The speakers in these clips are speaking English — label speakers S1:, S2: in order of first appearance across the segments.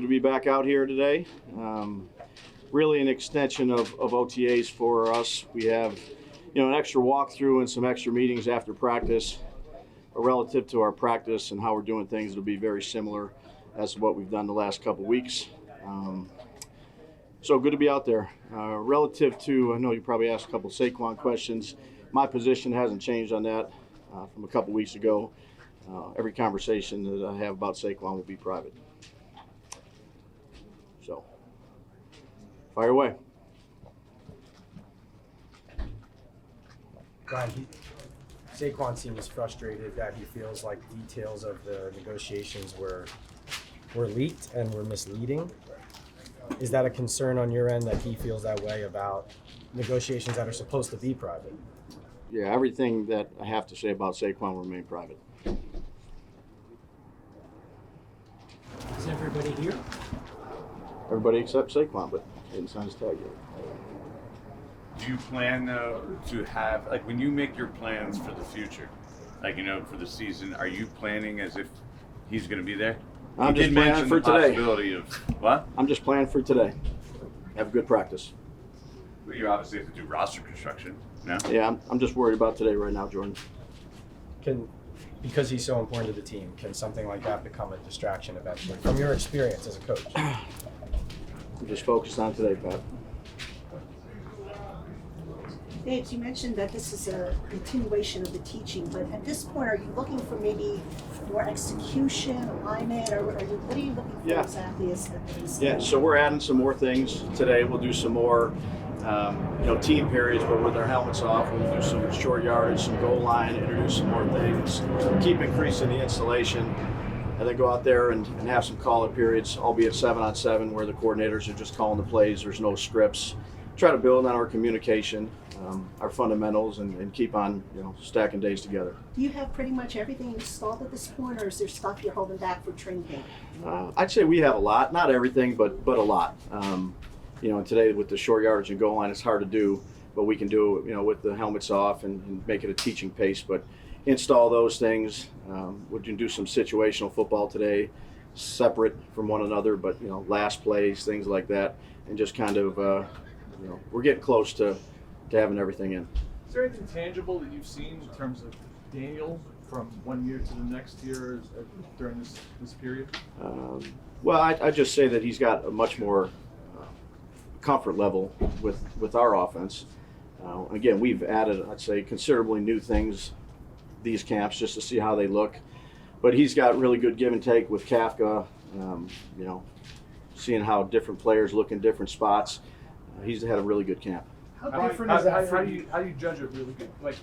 S1: to be back out here today. Really an extension of OTAs for us. We have, an extra walkthrough and some extra meetings after practice relative to our practice and how we're doing things. It'll be very similar as to what we've done the last couple weeks. So good to be out there. Relative to, I know you probably asked a couple Saquon questions. My position hasn't changed on that from a couple weeks ago. Every conversation that I have about Saquon will be private. So, fire away.
S2: Brian, Saquon seems frustrated that he feels like details of the negotiations were leaked and were misleading. Is that a concern on your end that he feels that way about negotiations that are supposed to be private?
S1: Yeah, everything that I have to say about Saquon will remain private.
S3: Is everybody here?
S1: Everybody except Saquon, but he didn't sign his tag yet.
S4: Do you plan to have, like, when you make your plans for the future, like, for the season, are you planning as if he's going to be there?
S1: I'm
S4: You
S1: just
S4: did
S1: planning
S4: mention
S1: for
S4: the
S1: today.
S4: possibility of what?
S1: I'm just planning for today. Have a good practice.
S4: Well, you obviously have to do roster construction. No.
S1: Yeah, I'm just worried about today right now, Jordan.
S2: Because he's so important to the team, can something like that become a distraction eventually, from your experience as a coach?
S1: I'm just focused on today, Pat.
S5: Dave, you mentioned that this is a continuation of the teaching, but at this point, are you looking for maybe more execution, alignment, or what are you looking for exactly as a
S1: Yeah, so we're adding some more things today. We'll do some more, team periods, but with our helmets off. We'll do some short yardage, some goal line, introduce some more things, keep increasing the installation, and then go out there and have some call-up periods, albeit 7-on-7, where the coordinators are just calling the plays. There's no scripts. Try to build on our communication, our fundamentals, and keep on, stacking days together.
S5: Do you have pretty much everything installed at this point, or is there stuff you're holding back for training camp?
S1: I'd say we have a lot, not everything, but a lot. And today with the short yardage and goal line, it's hard to do, but we can do it, with the helmets off and make it a teaching pace. But install those things. We can do some situational football today, separate from one another, but last plays, things like that, and just kind of we're getting close to having everything in.
S6: Is there anything tangible that you've seen in terms of Daniel from 1 year to the next year during this period?
S1: Well, I just say that he's got a much more comfort level with our offense. Again, we've added, I'd say, considerably new things these camps just to see how they look. But he's got really good give and take with Kafka, seeing how different players look in different spots. He's had a really good camp.
S6: How different is that? How do you judge it really good? Like,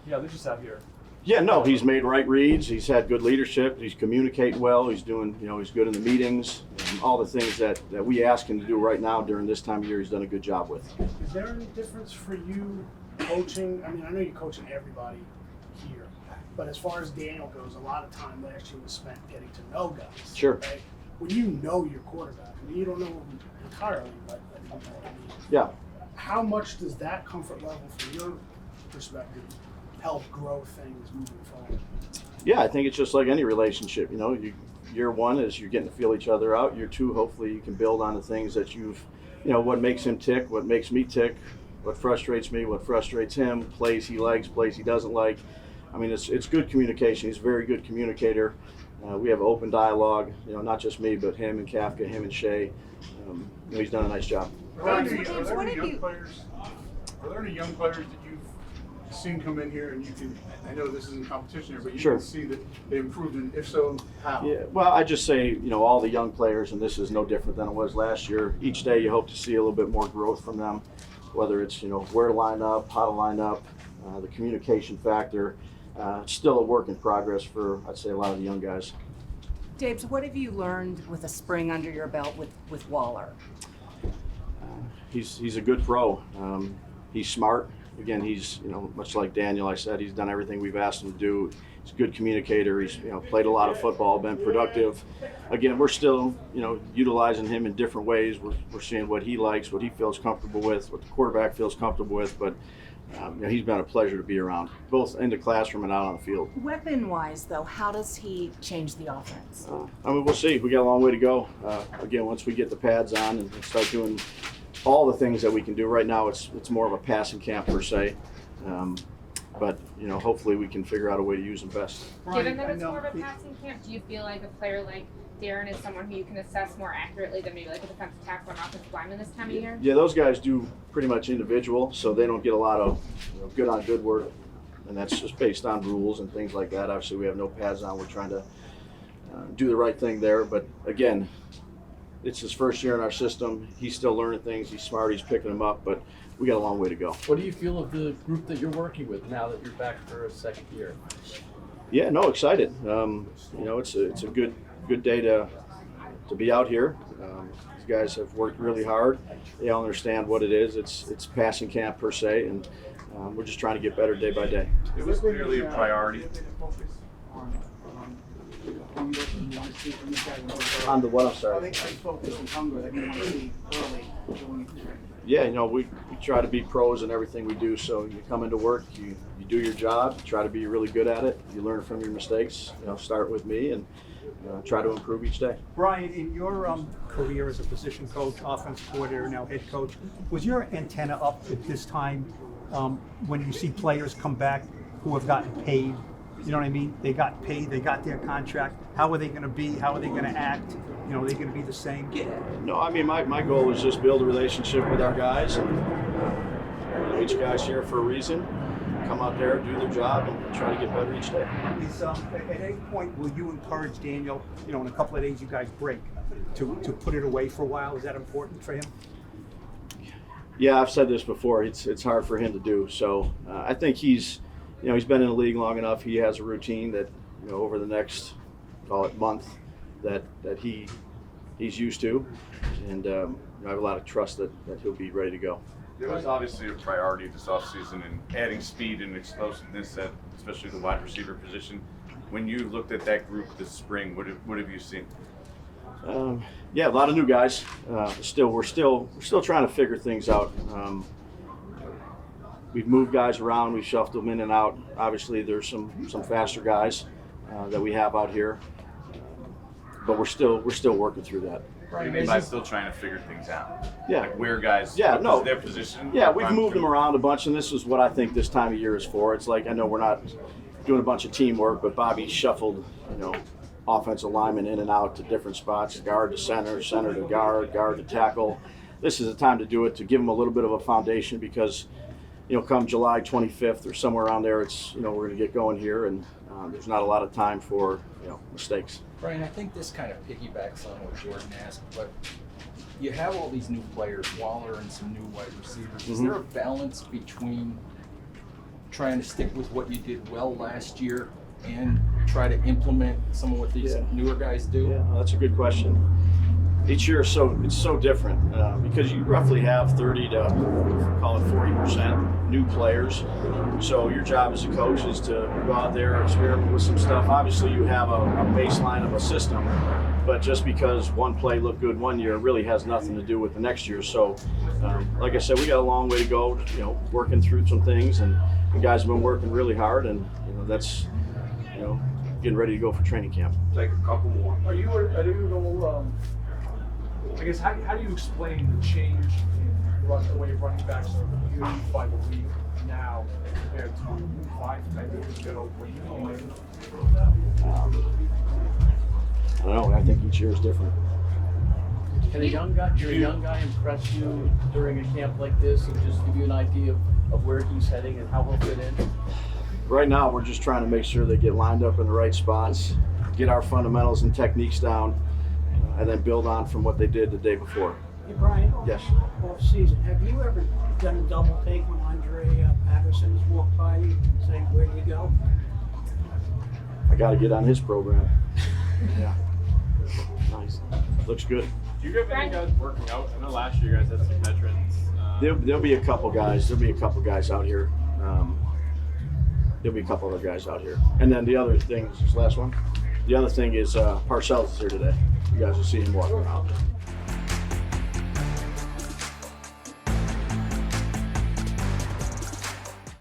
S6: they're just out here.
S1: Yeah, no, he's made right reads. He's had good leadership. He's communicating well. He's doing, he's good in the meetings. All the things that we ask him to do right now during this time of year, he's done a good job with.
S3: Is there any difference for you coaching? I mean, I know you're coaching everybody here, but as far as Daniel goes, a lot of time last year was spent getting to know guys.
S1: Sure.
S3: Right? When you know your quarterback, I mean, you don't know him entirely, but you know what I mean.
S1: Yeah.
S3: How much does that comfort level, from your perspective, help grow things moving forward?
S1: Yeah, I think it's just like any relationship. Year one is you're getting to feel each other out. Year two, hopefully you can build on the things that you've, what makes him tick, what makes me tick, what frustrates me, what frustrates him, plays he likes, plays he doesn't like. I mean, it's good communication. He's a very good communicator. We have open dialogue, not just me, but him and Kafka, him and Shea. He's done a nice job.
S7: Are there any young players that you've seen come in here and you can, I know this isn't competition here, but you can see that they improved, and if so, how?
S1: Yeah, well, I just say, all the young players, and this is no different than it was last year. Each day you hope to see a little bit more growth from them, whether it's, where to line up, how to line up, the communication factor. It's still a work in progress for, I'd say, a lot of the young guys.
S8: Dave, so what have you learned with a spring under your belt with Waller?
S1: He's a good pro. He's smart. Again, he's, much like Daniel, I said, he's done everything we've asked him to do. He's a good communicator. He's, played a lot of football, been productive. Again, we're still, utilizing him in different ways. We're seeing what he likes, what he feels comfortable with, what the quarterback feels comfortable with. But He's been a pleasure to be around, both in the classroom and out on the field.
S8: Weapon-wise, though, how does he change the offense?
S1: We'll see. We got a long way to go. Again, once we get the pads on and start doing all the things that we can do. Right now, it's more of a passing camp per se. But hopefully we can figure out a way to use them best.
S9: Given that it's more of a passing camp, do you feel like a player like Darren is someone who you can assess more accurately than maybe like a defensive tackle or an offensive lineman this time of year?
S1: Yeah, those guys do pretty much individual, so they don't get a lot of good on good work, and that's just based on rules and things like that. Obviously, we have no pads on. We're trying to do the right thing there, but again, it's his first year in our system. He's still learning things. He's smart. He's picking them up, but we got a long way to go.
S10: What do you feel of the group that you're working with now that you're back for a second year?
S1: Yeah, no, excited. It's a good day to be out here. These guys have worked really hard. They all understand what it is. It's passing camp per se, and we're just trying to get better day by day.
S4: It was clearly a priority.
S1: On the what? I'm sorry.
S3: I think I focus on hunger that you want to see early going into training.
S1: Yeah, we try to be pros in everything we do. So you come into work, you do your job, you try to be really good at it. You learn from your mistakes. Start with me and try to improve each day.
S11: Brian, in your career as a position coach, offensive coordinator, now head coach, was your antenna up at this time when you see players come back who have gotten paid? You know what I mean? They got paid, they got their contract. How are they going to be? How are they going to act? Are they going to be the same?
S1: No, I mean, my goal is just build a relationship with our guys. And each guy's here for a reason. Come out there, do their job, and try to get better each day.
S11: At any point, will you encourage Daniel, in a couple of days you guys break, to put it away for a while? Is that important for him?
S1: Yeah, I've said this before. It's hard for him to do. So I think he's been in the league long enough. He has a routine that over the next, call it, month that he's used to, and I have a lot of trust that he'll be ready to go.
S4: There was obviously a priority this offseason in adding speed and explosiveness at especially the wide receiver position. When you looked at that group this spring, what have you seen?
S1: Yeah, a lot of new guys. We're still trying to figure things out. We've moved guys around. We've shuffled them in and out. Obviously, there's some faster guys that we have out here, but we're still working through that.
S4: What do you mean by still trying to figure things out?
S1: Yeah.
S4: Like where guys, their position?
S1: Yeah, we've moved them around a bunch, and this is what I think this time of year is for. It's like, I know we're not doing a bunch of teamwork, but Bobby shuffled, offensive linemen in and out to different spots, guard to center, center to guard, guard to tackle. This is the time to do it, to give them a little bit of a foundation, because come July 25th or somewhere around there, it's we're going to get going here, and there's not a lot of time for mistakes.
S10: Brian, I think this kind of piggybacks on what Jordan asked, but you have all these new players, Waller and some new wide receivers. Is there a balance between trying to stick with what you did well last year and try to implement some of what these newer guys do?
S1: Yeah, that's a good question. Each year it's so different because you roughly have 30 to call it 40% new players. So your job as a coach is to go out there, experiment with some stuff. Obviously you have a baseline of a system, but just because one play looked good one year really has nothing to do with the next year. So like I said, we got a long way to go, working through some things, and the guys have been working really hard, and that's getting ready to go for training camp.
S6: Take a couple more. Are you I guess, how do you explain the change in the way running backs are used by the league now compared to 5-10 years ago when you came in?
S1: I don't know. I think each year is different.
S10: Can a young guy impress you during a camp like this and just give you an idea of where he's heading and how he'll fit in?
S1: Right now, we're just trying to make sure they get lined up in the right spots, get our fundamentals and techniques down, and then build on from what they did the day before.
S12: Hey Brian,
S1: Yes.
S12: off season, have you ever done a double take when Andre Patterson has walked by you saying, where do you go?
S1: I got to get on his program. Yeah. Nice. Looks good.
S13: Do you have any guys working out? I know last year you guys had some veterans.
S1: There'll be a couple guys. There'll be a couple guys out here. There'll be a couple other guys out here. And then the other thing, this last one. The other thing is Parcells is here today. You guys will see him walking around.